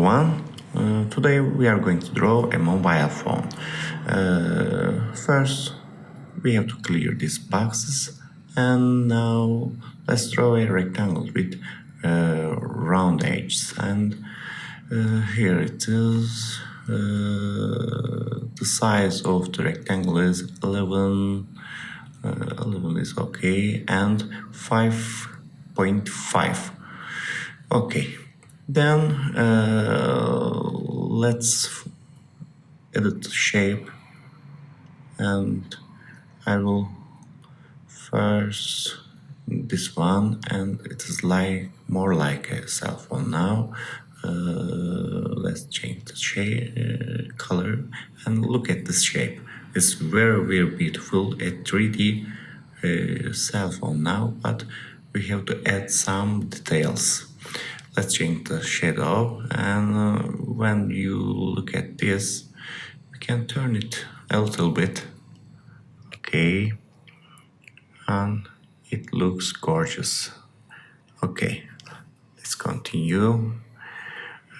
everyone. Today we are going to draw a mobile phone. First, we have to clear these boxes, and now let's draw a rectangle with round edges. And here it is. The size of the rectangle is 11. 11 is okay, and 5.5. Okay, then let's edit the shape, and I will first this one, and it is more like a cell phone now. Let's change the shape, color, and look at this shape. It's very, very beautiful, a 3D cell phone now, but we have to add some details. Let's change the shadow, and when you look at this, we can turn it a little bit. Okay, and it looks gorgeous. Okay, let's continue.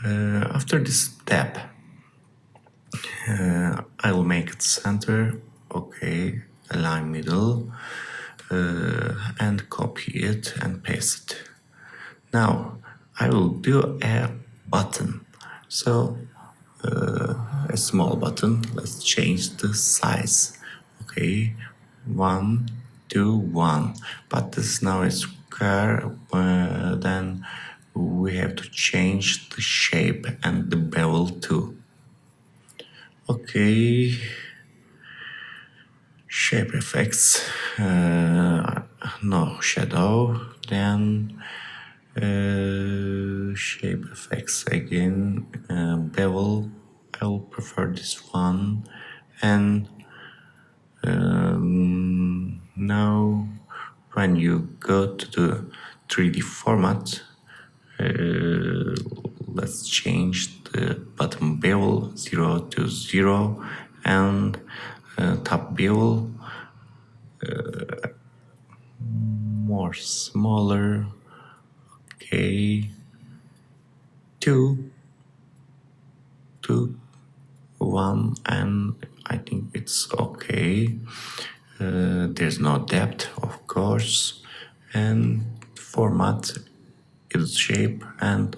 After this step, I will make it center. Okay, align middle, and copy it and paste it. Now I will do a button. So a small button. Let's change the size. Okay, 1, 2, 1. But this now is square. Then we have to change the shape and the bevel too. Okay, shape effects, no shadow, then shape effects again, bevel, I will prefer this one, and now when you go to the 3D format, let's change the bottom bevel 0 to 0 and top bevel more smaller. Okay, 2 to 1, and I think it's okay. There's no depth, of course, and format its shape and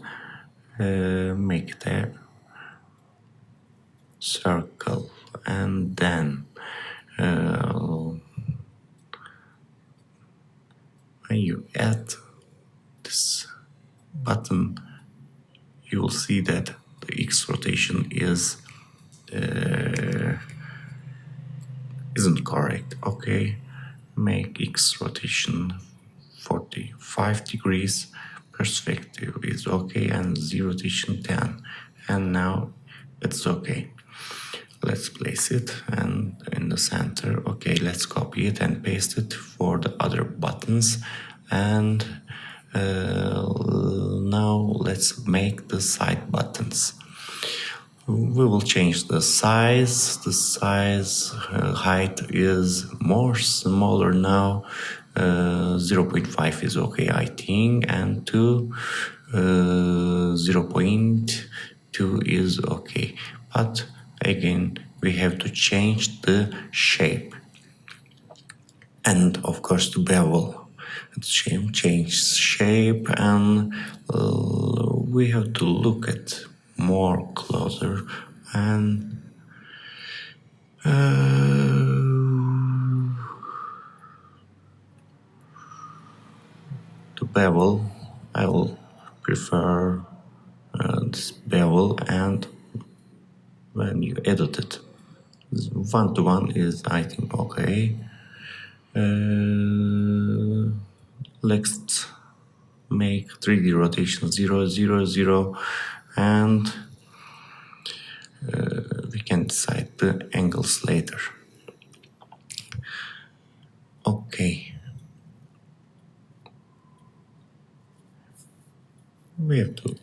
make it a circle, and then when you add this button, you will see that the X rotation isn't correct. Okay, make X rotation 45 degrees, perspective is okay, and Z rotation 10, and now it's okay. Let's place it and in the center. Okay, let's copy it and paste it for the other buttons, and now let's make the side buttons. We will change the size. The size height is more smaller now. 0.5 is okay, I think, and 0.2 is okay. But again, we have to change the shape, and of course the bevel. Change shape, and we have to look at more closer, and the bevel, I will prefer this bevel, and when you edit it, 1 to 1 is, I think, okay. Let's make 3D rotation 0, 0, 0, and we can decide the angles later. Okay. We have to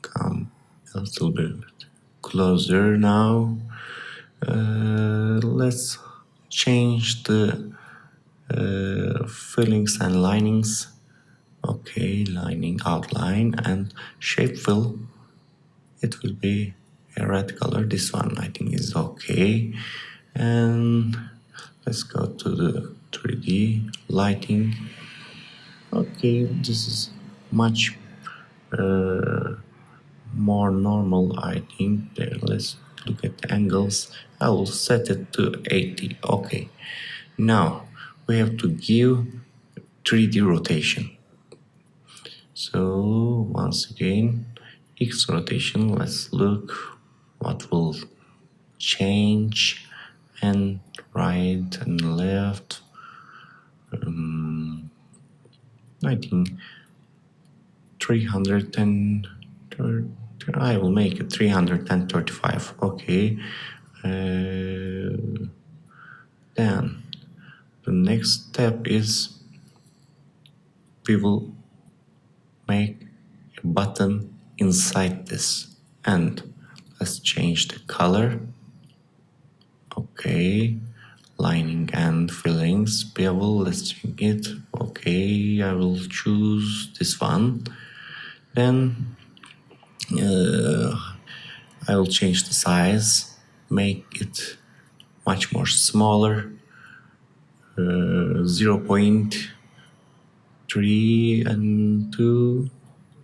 come a little bit closer now. Let's change the fillings and linings. Okay, lining, outline, and shape fill. It will be a red color. This one I think is okay. And let's go to the 3D lighting. Okay, this is much more normal, I think. There, let's look at the angles. I will set it to 80. Okay. Now we have to give 3D rotation. So once again, X rotation. Let's look what will change, and right and left. I think 310. I will make it 335. Okay. Then the next step is we will make a button inside this, and let's change the color. Okay, lining and fillings, bevel, let's change it. Okay, I will choose this one. Then I will change the size, make it much more smaller, 0.3 and 2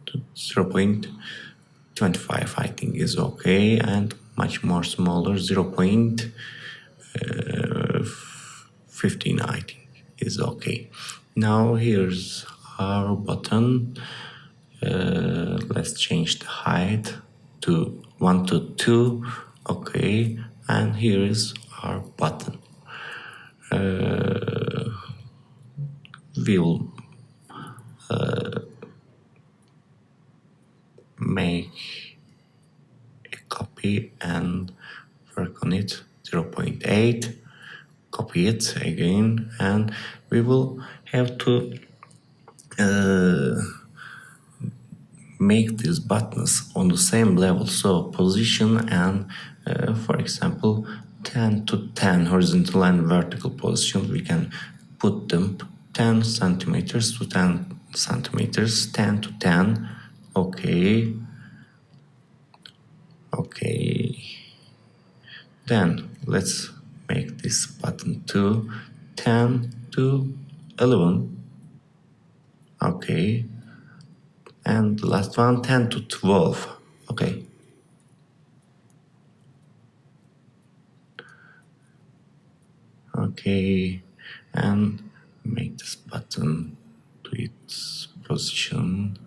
to 0.25 I think is okay, and much more smaller, 0.15 I think is okay. Now here's our button. Let's change the height to 1 to 2. Okay, and here is our button. We'll make a copy and work on it. 0.8. Copy it again, and we will have to make these buttons on the same level. So position and for example 10 to 10 horizontal and vertical position, we can put them 10 centimeters to 10 centimeters, 10 to 10. Okay. Then let's make this button to 10 to 11. Okay. And the last one, 10 to 12. Okay. Okay. And make this button to its position.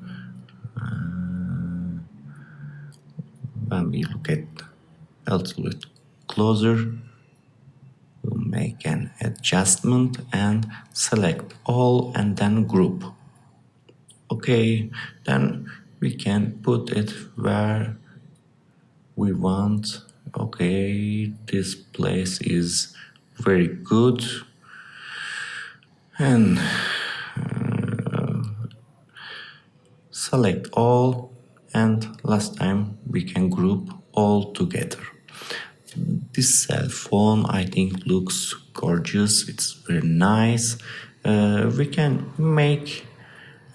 When we look at a little bit closer, we'll make an adjustment and select all and then group. Okay, then we can put it where we want. Okay, this place is very good. And select all, and last time we can group all together. This cell phone I think looks gorgeous. It's very nice. We can make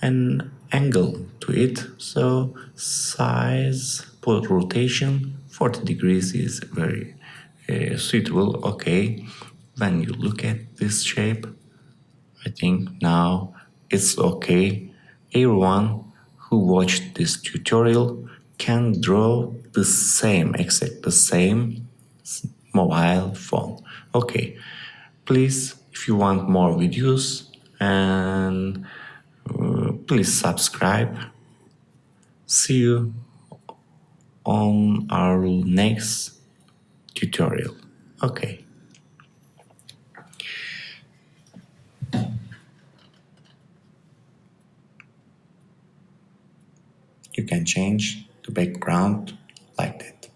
an angle to it, so size, put rotation 40 degrees is very suitable. Okay, when you look at this shape, I think now it's okay. Everyone who watched this tutorial can draw the same, exact the same mobile phone. Okay, please, if you want more videos, and please subscribe. See you on our next tutorial. Okay. You can change the background like that.